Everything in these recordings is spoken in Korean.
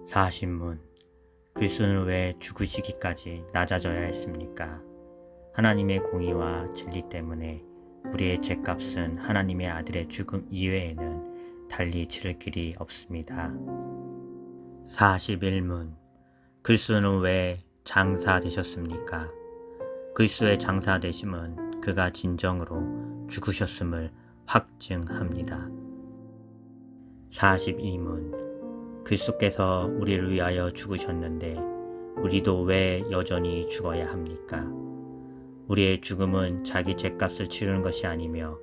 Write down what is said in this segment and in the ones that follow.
사신문. 그리스도는 왜 죽으시기까지 낮아져야 했습니까? 하나님의 공의와 진리 때문에 우리의 죄값은 하나님의 아들의 죽음 이외에는 달리 치를 길이 없습니다. 41문. 그리스도는 왜 장사되셨습니까? 그리스도의 장사되심은 그가 진정으로 죽으셨음을 확증합니다. 42문. 그리스도께서 우리를 위하여 죽으셨는데 우리도 왜 여전히 죽어야 합니까? 우리의 죽음은 자기 죄값을 치르는 것이 아니며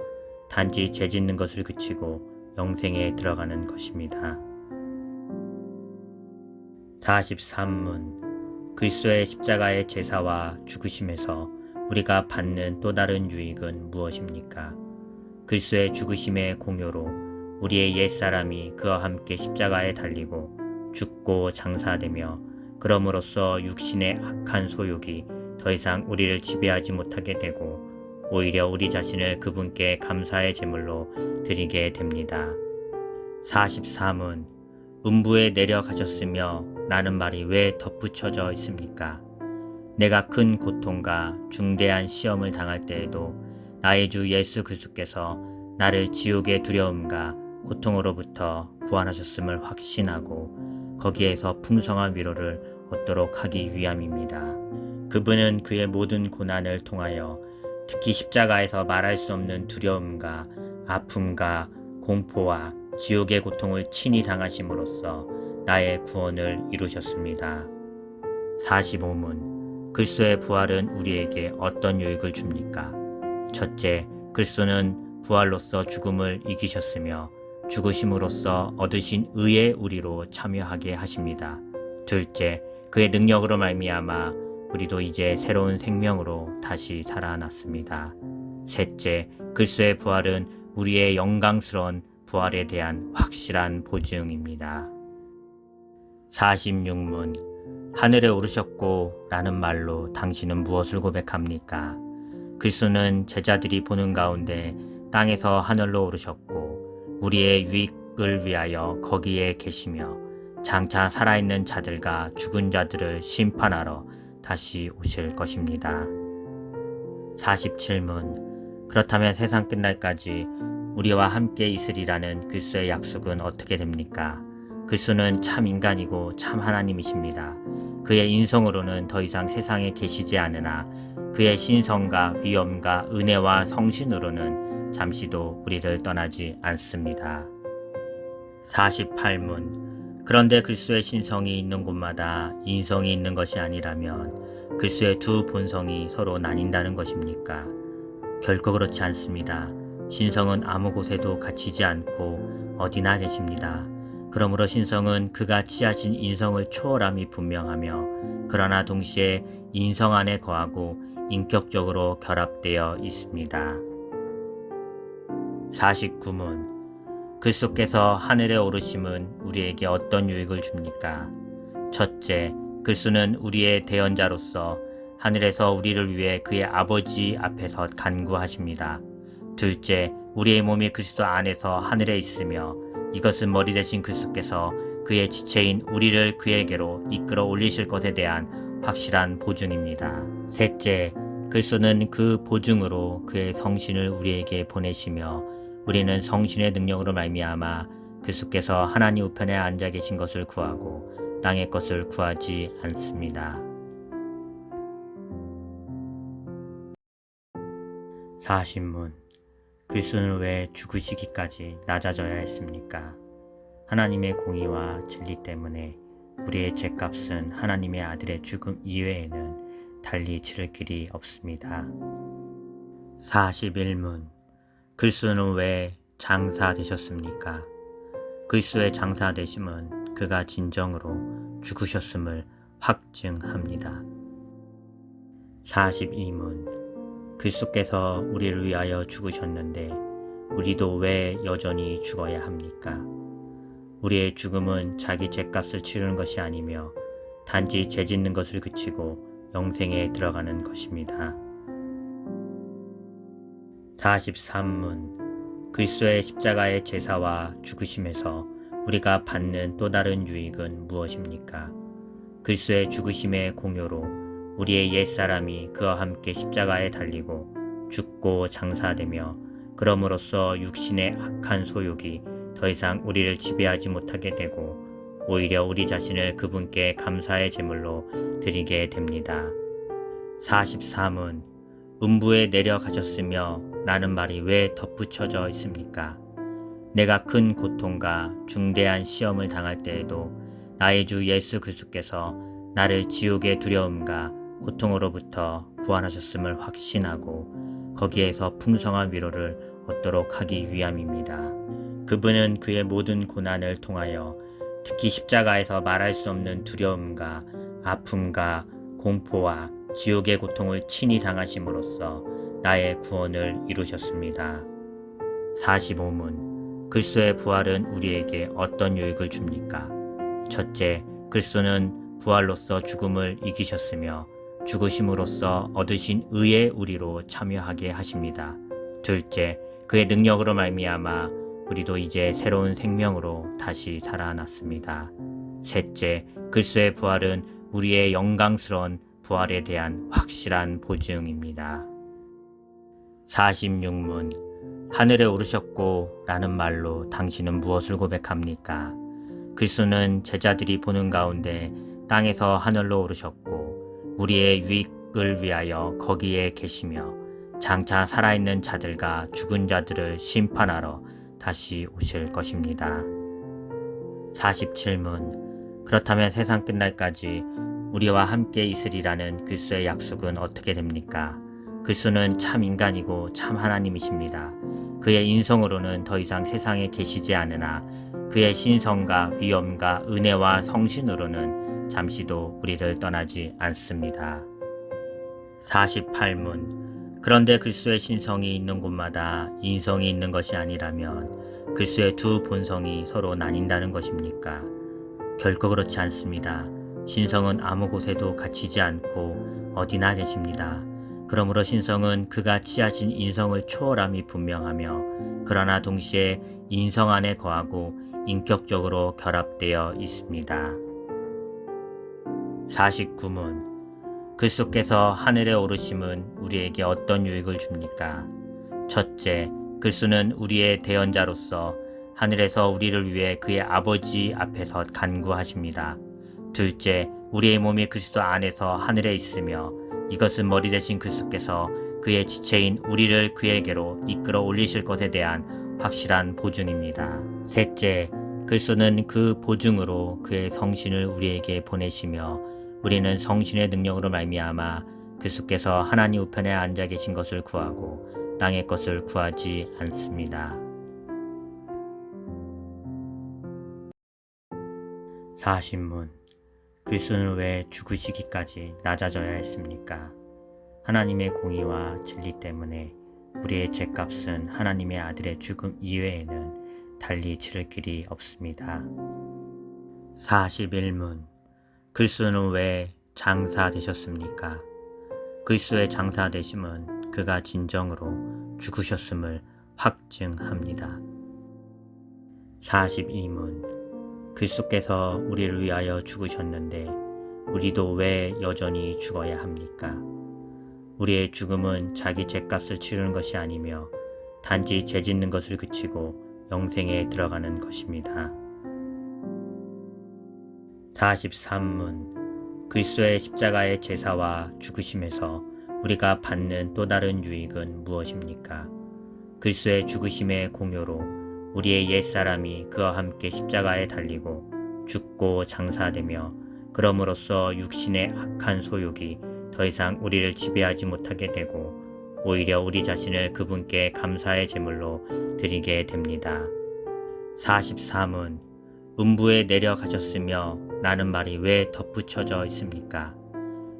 단지 죄 짓는 것을 그치고 영생에 들어가는 것입니다. 43문. 그리스도의 십자가의 제사와 죽으심에서 우리가 받는 또 다른 유익은 무엇입니까? 그리스도의 죽으심의 공효로 우리의 옛사람이 그와 함께 십자가에 달리고 죽고 장사되며 그럼으로써 육신의 악한 소욕이 더 이상 우리를 지배하지 못하게 되고 오히려 우리 자신을 그분께 감사의 제물로 드리게 됩니다. 44문. 음부에 내려가셨으며 라는 말이 왜 덧붙여져 있습니까? 내가 큰 고통과 중대한 시험을 당할 때에도 나의 주 예수 그리스도께서 나를 지옥의 두려움과 고통으로부터 구원하셨음을 확신하고 거기에서 풍성한 위로를 얻도록 하기 위함입니다. 그분은 그의 모든 고난을 통하여 특히 십자가에서 말할 수 없는 두려움과 아픔과 공포와 지옥의 고통을 친히 당하심으로써 나의 구원을 이루셨습니다. 45문. 그리스도의 부활은 우리에게 어떤 유익을 줍니까? 첫째, 그리스도는 부활로서 죽음을 이기셨으며 죽으심으로써 얻으신 의의 우리로 참여하게 하십니다. 둘째, 그의 능력으로 말미암아 우리도 이제 새로운 생명으로 다시 살아났습니다. 셋째, 그리스도의 부활은 우리의 영광스러운 부활에 대한 확실한 보증입니다. 46문. 하늘에 오르셨고 라는 말로 당신은 무엇을 고백합니까? 그리스도는 제자들이 보는 가운데 땅에서 하늘로 오르셨고 우리의 유익을 위하여 거기에 계시며 장차 살아있는 자들과 죽은 자들을 심판하러 다시 오실 것입니다. 47문. 그렇다면 세상 끝날까지 우리와 함께 있으리라는 그리스도의 약속은 어떻게 됩니까? 그리스도는 참 인간이고 참 하나님이십니다. 그의 인성으로는 더 이상 세상에 계시지 않으나 그의 신성과 위엄과 은혜와 성신으로는 잠시도 우리를 떠나지 않습니다. 48문. 그런데 그리스도의 신성이 있는 곳마다 인성이 있는 것이 아니라면 그리스도의 두 본성이 서로 나뉜다는 것입니까? 결코 그렇지 않습니다. 신성은 아무 곳에도 갇히지 않고 어디나 계십니다. 그러므로 신성은 그가 취하신 인성을 초월함이 분명하며 그러나 동시에 인성 안에 거하고 인격적으로 결합되어 있습니다. 49문. 그리스도께서 하늘에 오르심은 우리에게 어떤 유익을 줍니까? 첫째, 그리스도는 우리의 대언자로서 하늘에서 우리를 위해 그의 아버지 앞에서 간구하십니다. 둘째, 우리의 몸이 그리스도 안에서 하늘에 있으며 이것은 머리 대신 그리스도께서 그의 지체인 우리를 그에게로 이끌어 올리실 것에 대한 확실한 보증입니다. 셋째, 그리스도는 그 보증으로 그의 성신을 우리에게 보내시며 우리는 성신의 능력으로 말미암아 그리스도께서 하나님 우편에 앉아 계신 것을 구하고 땅의 것을 구하지 않습니다. 40문. 그리스도는 왜 죽으시기까지 낮아져야 했습니까? 하나님의 공의와 진리 때문에 우리의 죄값은 하나님의 아들의 죽음 이외에는 달리 치를 길이 없습니다. 41문. 그리스도는 왜 장사되셨습니까? 그리스도의 장사되심은 그가 진정으로 죽으셨음을 확증합니다. 42문. 그리스도께서 우리를 위하여 죽으셨는데 우리도 왜 여전히 죽어야 합니까? 우리의 죽음은 자기 죄값을 치르는 것이 아니며 단지 죄 짓는 것을 그치고 영생에 들어가는 것입니다. 43문. 그리스도의 십자가의 제사와 죽으심에서 우리가 받는 또 다른 유익은 무엇입니까? 그리스도의 죽으심의 공효로 우리의 옛사람이 그와 함께 십자가에 달리고 죽고 장사되며 그럼으로써 육신의 악한 소욕이 더 이상 우리를 지배하지 못하게 되고 오히려 우리 자신을 그분께 감사의 제물로 드리게 됩니다. 43문 음부에 내려가셨으며 라는 말이 왜 덧붙여져 있습니까? 내가 큰 고통과 중대한 시험을 당할 때에도 나의 주 예수 그리스도께서 나를 지옥의 두려움과 고통으로부터 구원하셨음을 확신하고 거기에서 풍성한 위로를 얻도록 하기 위함입니다. 그분은 그의 모든 고난을 통하여 특히 십자가에서 말할 수 없는 두려움과 아픔과 공포와 지옥의 고통을 친히 당하심으로써 나의 구원을 이루셨습니다. 45문 그리스도의 부활은 우리에게 어떤 유익을 줍니까? 첫째, 그리스도는 부활로서 죽음을 이기셨으며 죽으심으로써 얻으신 의의 우리로 참여하게 하십니다. 둘째, 그의 능력으로 말미암아 우리도 이제 새로운 생명으로 다시 살아났습니다. 셋째, 그리스도의 부활은 우리의 영광스러운 부활에 대한 확실한 보증입니다. 46문 하늘에 오르셨고 라는 말로 당신은 무엇을 고백합니까? 그리스도는 제자들이 보는 가운데 땅에서 하늘로 오르셨고 우리의 유익을 위하여 거기에 계시며 장차 살아있는 자들과 죽은 자들을 심판하러 다시 오실 것입니다. 47문 그렇다면 세상 끝날까지 우리와 함께 있으리라는 그리스도의 약속은 어떻게 됩니까? 그리스도는 참 인간이고 참 하나님이십니다. 그의 인성으로는 더 이상 세상에 계시지 않으나 그의 신성과 위엄과 은혜와 성신으로는 잠시도 우리를 떠나지 않습니다. 48문 그런데 그리스도의 신성이 있는 곳마다 인성이 있는 것이 아니라면 그리스도의 두 본성이 서로 나뉜다는 것입니까? 결코 그렇지 않습니다. 신성은 아무 곳에도 갇히지 않고 어디나 계십니다. 그러므로 신성은 그가 취하신 인성을 초월함이 분명하며 그러나 동시에 인성 안에 거하고 인격적으로 결합되어 있습니다. 49문 그리스도께서 하늘에 오르심은 우리에게 어떤 유익을 줍니까? 첫째, 그리스도는 우리의 대언자로서 하늘에서 우리를 위해 그의 아버지 앞에서 간구하십니다. 둘째, 우리의 몸이 그리스도 안에서 하늘에 있으며 이것은 머리 대신 그리스도께서 그의 지체인 우리를 그에게로 이끌어 올리실 것에 대한 확실한 보증입니다. 셋째, 그리스도는 그 보증으로 그의 성신을 우리에게 보내시며 우리는 성신의 능력으로 말미암아 그리스도께서 하나님 우편에 앉아 계신 것을 구하고 땅의 것을 구하지 않습니다. 40문 그리스도는 왜 죽으시기까지 낮아져야 했습니까? 하나님의 공의와 진리 때문에 우리의 죄값은 하나님의 아들의 죽음 이외에는 달리 치를 길이 없습니다. 41문 그리스도는 왜 장사되셨습니까? 그리스도의 장사되심은 그가 진정으로 죽으셨음을 확증합니다. 42문 그리스도께서 우리를 위하여 죽으셨는데 우리도 왜 여전히 죽어야 합니까? 우리의 죽음은 자기 죄값을 치르는 것이 아니며 단지 죄 짓는 것을 그치고 영생에 들어가는 것입니다. 43문 그리스도의 십자가의 제사와 죽으심에서 우리가 받는 또 다른 유익은 무엇입니까? 그리스도의 죽으심의 공효로 우리의 옛사람이 그와 함께 십자가에 달리고 죽고 장사되며 그럼으로써 육신의 악한 소욕이 더 이상 우리를 지배하지 못하게 되고 오히려 우리 자신을 그분께 감사의 제물로 드리게 됩니다. 44문 음부에 내려가셨으며 라는 말이 왜 덧붙여져 있습니까?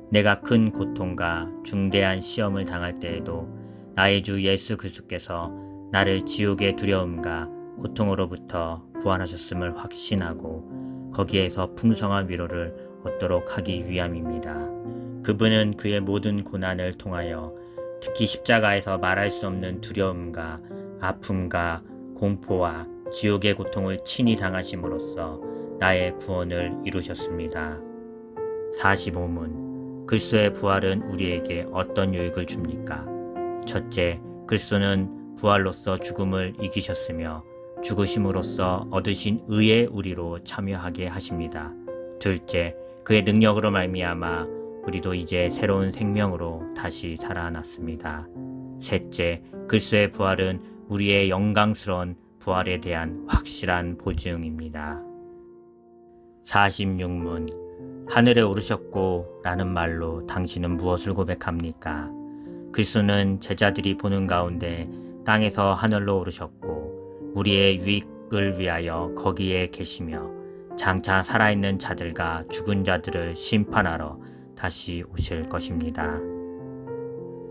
내가 큰 고통과 중대한 시험을 당할 때에도 나의 주 예수 그리스도께서 나를 지옥의 두려움과 고통으로부터 구원하셨음을 확신하고 거기에서 풍성한 위로를 얻도록 하기 위함입니다. 그분은 그의 모든 고난을 통하여 특히 십자가에서 말할 수 없는 두려움과 아픔과 공포와 지옥의 고통을 친히 당하심으로써 나의 구원을 이루셨습니다. 45문 그리스도의 부활은 우리에게 어떤 유익을 줍니까? 첫째, 그리스도는 부활로서 죽음을 이기셨으며 죽으심으로써 얻으신 의의 우리로 참여하게 하십니다. 둘째, 그의 능력으로 말미암아 우리도 이제 새로운 생명으로 다시 살아났습니다. 셋째, 그리스도의 부활은 우리의 영광스러운 부활에 대한 확실한 보증입니다. 46문 하늘에 오르셨고 라는 말로 당신은 무엇을 고백합니까? 그리스도는 제자들이 보는 가운데 땅에서 하늘로 오르셨고 우리의 유익을 위하여 거기에 계시며 장차 살아있는 자들과 죽은 자들을 심판하러 다시 오실 것입니다.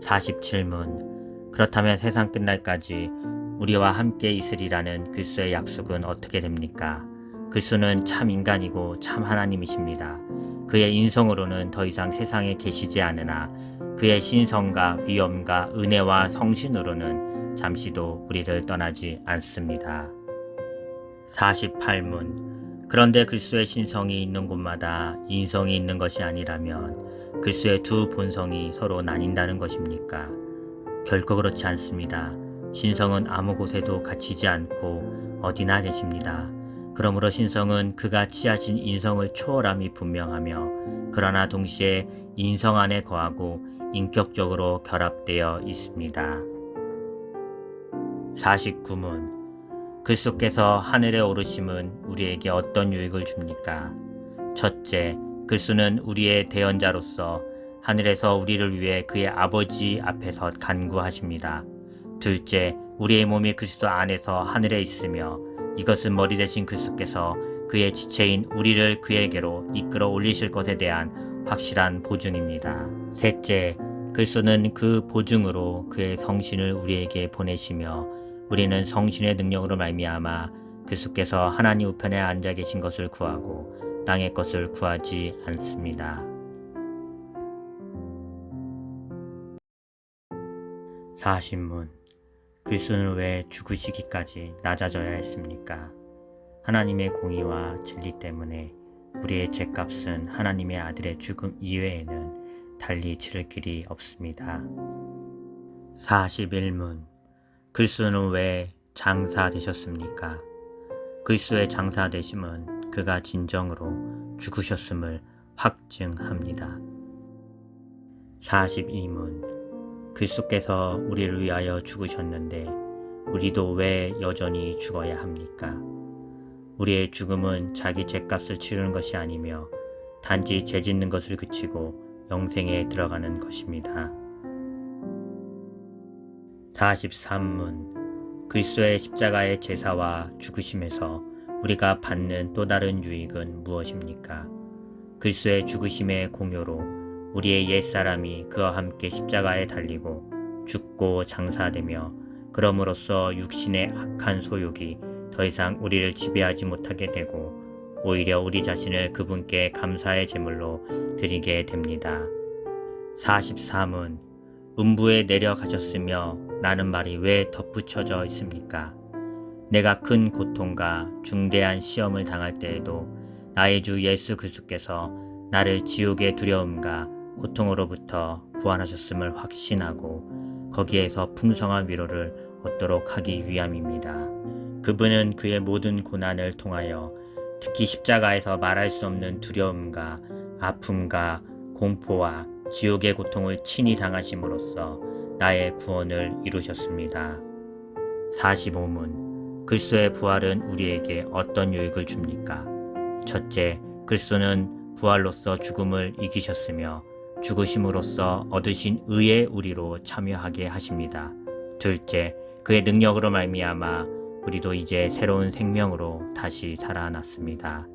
47문 그렇다면 세상 끝날까지 우리와 함께 있으리라는 그리스도의 약속은 어떻게 됩니까? 그리스도는 참 인간이고 참 하나님이십니다. 그의 인성으로는 더 이상 세상에 계시지 않으나 그의 신성과 위엄과 은혜와 성신으로는 잠시도 우리를 떠나지 않습니다. 48문 그런데 그리스도의 신성이 있는 곳마다 인성이 있는 것이 아니라면 그리스도의 두 본성이 서로 나뉜다는 것입니까? 결코 그렇지 않습니다. 신성은 아무 곳에도 갇히지 않고 어디나 계십니다. 그러므로 신성은 그가 취하신 인성을 초월함이 분명하며 그러나 동시에 인성 안에 거하고 인격적으로 결합되어 있습니다. 49문 그리스도께서 하늘에 오르심은 우리에게 어떤 유익을 줍니까? 첫째, 그리스도는 우리의 대언자로서 하늘에서 우리를 위해 그의 아버지 앞에서 간구하십니다. 둘째, 우리의 몸이 그리스도 안에서 하늘에 있으며 이것은 머리 대신 그리스도께서 그의 지체인 우리를 그에게로 이끌어 올리실 것에 대한 확실한 보증입니다. 셋째, 그리스도는 그 보증으로 그의 성신을 우리에게 보내시며 우리는 성신의 능력으로 말미암아 그리스도께서 하나님 우편에 앉아 계신 것을 구하고 땅의 것을 구하지 않습니다. 40문 그리스도는 왜 죽으시기까지 낮아져야 했습니까? 하나님의 공의와 진리 때문에 우리의 죄값은 하나님의 아들의 죽음 이외에는 달리 치를 길이 없습니다. 41문 그리스도는 왜 장사되셨습니까? 그리스도의 장사되심은 그가 진정으로 죽으셨음을 확증합니다. 42문 그리스도께서 우리를 위하여 죽으셨는데 우리도 왜 여전히 죽어야 합니까? 우리의 죽음은 자기 죄값을 치르는 것이 아니며 단지 죄 짓는 것을 그치고 영생에 들어가는 것입니다. 43문 그리스도의 십자가의 제사와 죽으심에서 우리가 받는 또 다른 유익은 무엇입니까? 그리스도의 죽으심의 공효로 우리의 옛사람이 그와 함께 십자가에 달리고 죽고 장사되며 그럼으로써 육신의 악한 소욕이 더 이상 우리를 지배하지 못하게 되고 오히려 우리 자신을 그분께 감사의 제물로 드리게 됩니다. 44문 음부에 내려가셨으며 라는 말이 왜 덧붙여져 있습니까? 내가 큰 고통과 중대한 시험을 당할 때에도 나의 주 예수 그리스도께서 나를 지옥의 두려움과 고통으로부터 구원하셨음을 확신하고 거기에서 풍성한 위로를 얻도록 하기 위함입니다. 그분은 그의 모든 고난을 통하여 특히 십자가에서 말할 수 없는 두려움과 아픔과 공포와 지옥의 고통을 친히 당하심으로써 나의 구원을 이루셨습니다. 45문 그리스도의 부활은 우리에게 어떤 유익을 줍니까? 첫째, 그리스도는 부활로서 죽음을 이기셨으며 죽으심으로써 얻으신 의의 우리로 참여하게 하십니다. 둘째, 그의 능력으로 말미암아 우리도 이제 새로운 생명으로 다시 살아났습니다.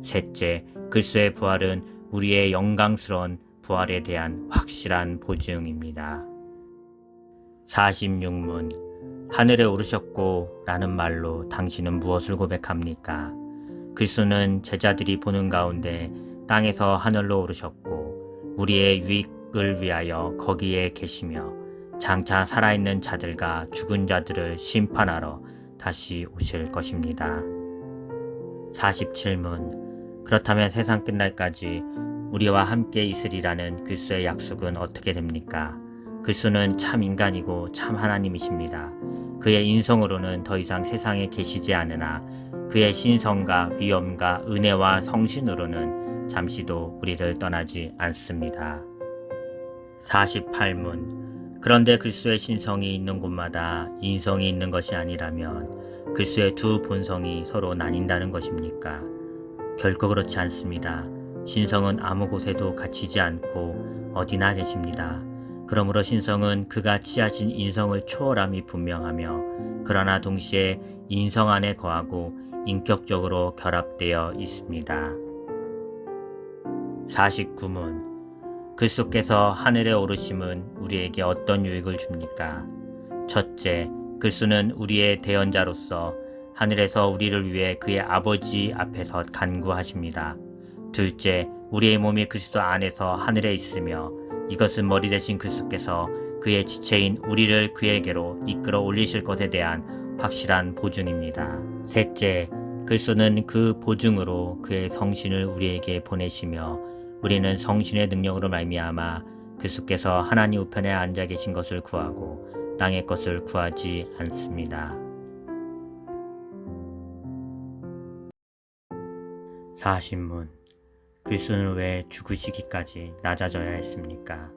셋째, 그리스도의 부활은 우리의 영광스러운 부활에 대한 확실한 보증입니다. 46문 하늘에 오르셨고 라는 말로 당신은 무엇을 고백합니까? 그리스도는 제자들이 보는 가운데 땅에서 하늘로 오르셨고 우리의 유익을 위하여 거기에 계시며 장차 살아있는 자들과 죽은 자들을 심판하러 다시 오실 것입니다. 47문. 그렇다면 세상 끝날까지 우리와 함께 있으리라는 그리스도의 약속은 어떻게 됩니까? 그리스도는 참 인간이고 참 하나님이십니다. 그의 인성으로는 더 이상 세상에 계시지 않으나 그의 신성과 위엄과 은혜와 성신으로는 잠시도 우리를 떠나지 않습니다. 48문. 그런데 그리스도의 신성이 있는 곳마다 인성이 있는 것이 아니라면 그리스도의 두 본성이 서로 나뉜다는 것입니까? 결코 그렇지 않습니다. 신성은 아무 곳에도 갇히지 않고 어디나 계십니다. 그러므로 신성은 그가 취하신 인성을 초월함이 분명하며 그러나 동시에 인성 안에 거하고 인격적으로 결합되어 있습니다. 49문. 그리스도께서 하늘에 오르심은 우리에게 어떤 유익을 줍니까? 첫째, 그리스도는 우리의 대언자로서 하늘에서 우리를 위해 그의 아버지 앞에서 간구하십니다. 둘째, 우리의 몸이 그리스도 안에서 하늘에 있으며 이것은 머리 대신 그리스도께서 그의 지체인 우리를 그에게로 이끌어 올리실 것에 대한 확실한 보증입니다. 셋째, 그리스도는 그 보증으로 그의 성신을 우리에게 보내시며 우리는 성신의 능력으로 말미암아 그리스도께서 하나님 우편에 앉아 계신 것을 구하고 땅의 것을 구하지 않습니다. 40문. 그리스도는 왜 죽으시기까지 낮아져야 했습니까?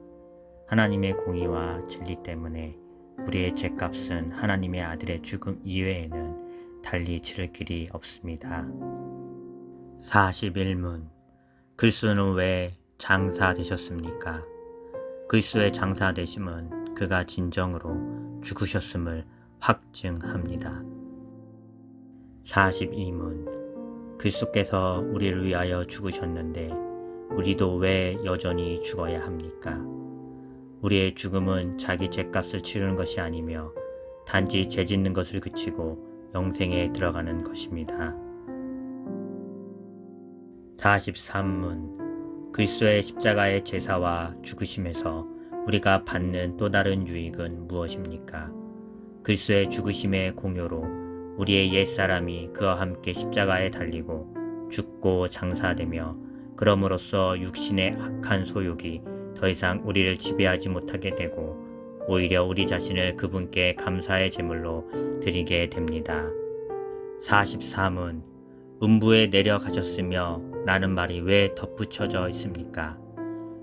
하나님의 공의와 진리 때문에 우리의 죄값은 하나님의 아들의 죽음 이외에는 달리 치를 길이 없습니다. 41문. 그리스도는 왜 장사되셨습니까? 그리스도의 장사되심은 그가 진정으로 죽으셨음을 확증합니다. 42문. 그리스도께서 우리를 위하여 죽으셨는데 우리도 왜 여전히 죽어야 합니까? 우리의 죽음은 자기 죄값을 치르는 것이 아니며 단지 죄 짓는 것을 그치고 영생에 들어가는 것입니다. 43문. 그리스도의 십자가의 제사와 죽으심에서 우리가 받는 또 다른 유익은 무엇입니까? 그리스도의 죽으심의 공효로 우리의 옛사람이 그와 함께 십자가에 달리고 죽고 장사되며 그럼으로써 육신의 악한 소욕이 더 이상 우리를 지배하지 못하게 되고 오히려 우리 자신을 그분께 감사의 제물로 드리게 됩니다. 44문. 음부에 내려가셨으며 라는 말이 왜 덧붙여져 있습니까?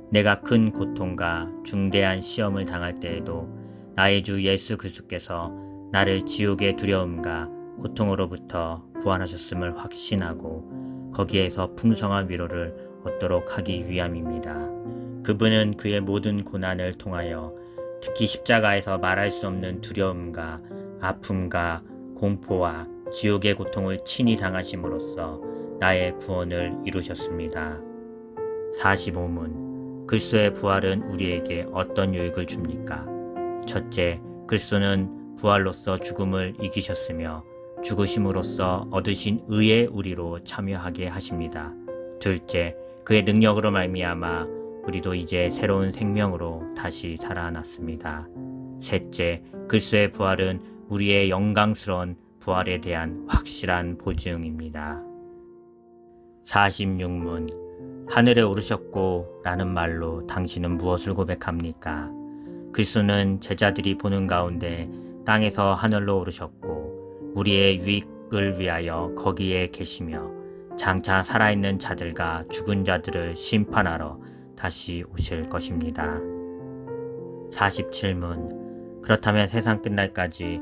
내가 큰 고통과 중대한 시험을 당할 때에도 나의 주 예수 그리스도께서 나를 지옥의 두려움과 고통으로부터 구원하셨음을 확신하고 거기에서 풍성한 위로를 얻도록 하기 위함입니다. 그분은 그의 모든 고난을 통하여 특히 십자가에서 말할 수 없는 두려움과 아픔과 공포와 지옥의 고통을 친히 당하심으로써 나의 구원을 이루셨습니다. 45문. 그리스도의 부활은 우리에게 어떤 유익을 줍니까? 첫째, 그리스도는 부활로서 죽음을 이기셨으며 죽으심으로써 얻으신 의의 우리로 참여하게 하십니다. 둘째, 그의 능력으로 말미암아 우리도 이제 새로운 생명으로 다시 살아났습니다. 셋째, 그리스도의 부활은 우리의 영광스러운 부활에 대한 확실한 보증입니다. 46문. 하늘에 오르셨고 라는 말로 당신은 무엇을 고백합니까? 그리스도는 제자들이 보는 가운데 땅에서 하늘로 오르셨고 우리의 유익을 위하여 거기에 계시며 장차 살아있는 자들과 죽은 자들을 심판하러 다시 오실 것입니다. 47문. 그렇다면 세상 끝날까지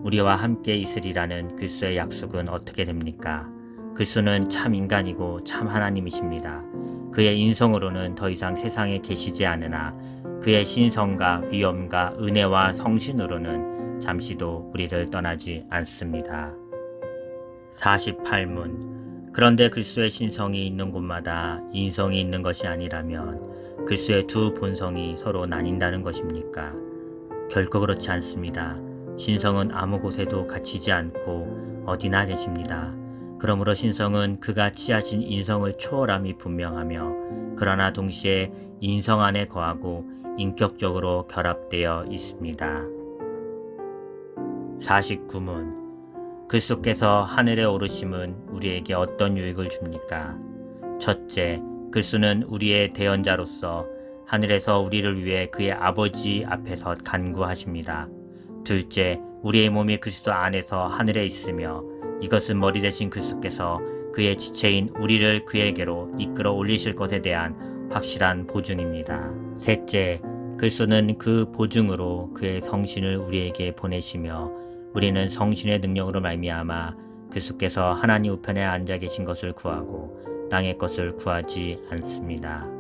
우리와 함께 있으리라는 그리스도의 약속은 어떻게 됩니까? 그리스도는 참 인간이고 참 하나님이십니다. 그의 인성으로는 더 이상 세상에 계시지 않으나 그의 신성과 위엄과 은혜와 성신으로는 잠시도 우리를 떠나지 않습니다. 48문. 그런데 그리스도의 신성이 있는 곳마다 인성이 있는 것이 아니라면 그리스도의 두 본성이 서로 나뉜다는 것입니까? 결코 그렇지 않습니다. 신성은 아무 곳에도 갇히지 않고 어디나 계십니다. 그러므로 신성은 그가 취하신 인성을 초월함이 분명하며 그러나 동시에 인성 안에 거하고 인격적으로 결합되어 있습니다. 49문. 그리스도께서 하늘에 오르심은 우리에게 어떤 유익을 줍니까? 첫째, 그리스도는 우리의 대언자로서 하늘에서 우리를 위해 그의 아버지 앞에서 간구하십니다. 둘째, 우리의 몸이 그리스도 안에서 하늘에 있으며 이것은 머리 대신 그리스도께서 그의 지체인 우리를 그에게로 이끌어 올리실 것에 대한 확실한 보증입니다. 셋째, 그리스도는 그 보증으로 그의 성신을 우리에게 보내시며 우리는 성신의 능력으로 말미암아 그리스도께서 하나님 우편에 앉아 계신 것을 구하고 땅의 것을 구하지 않습니다.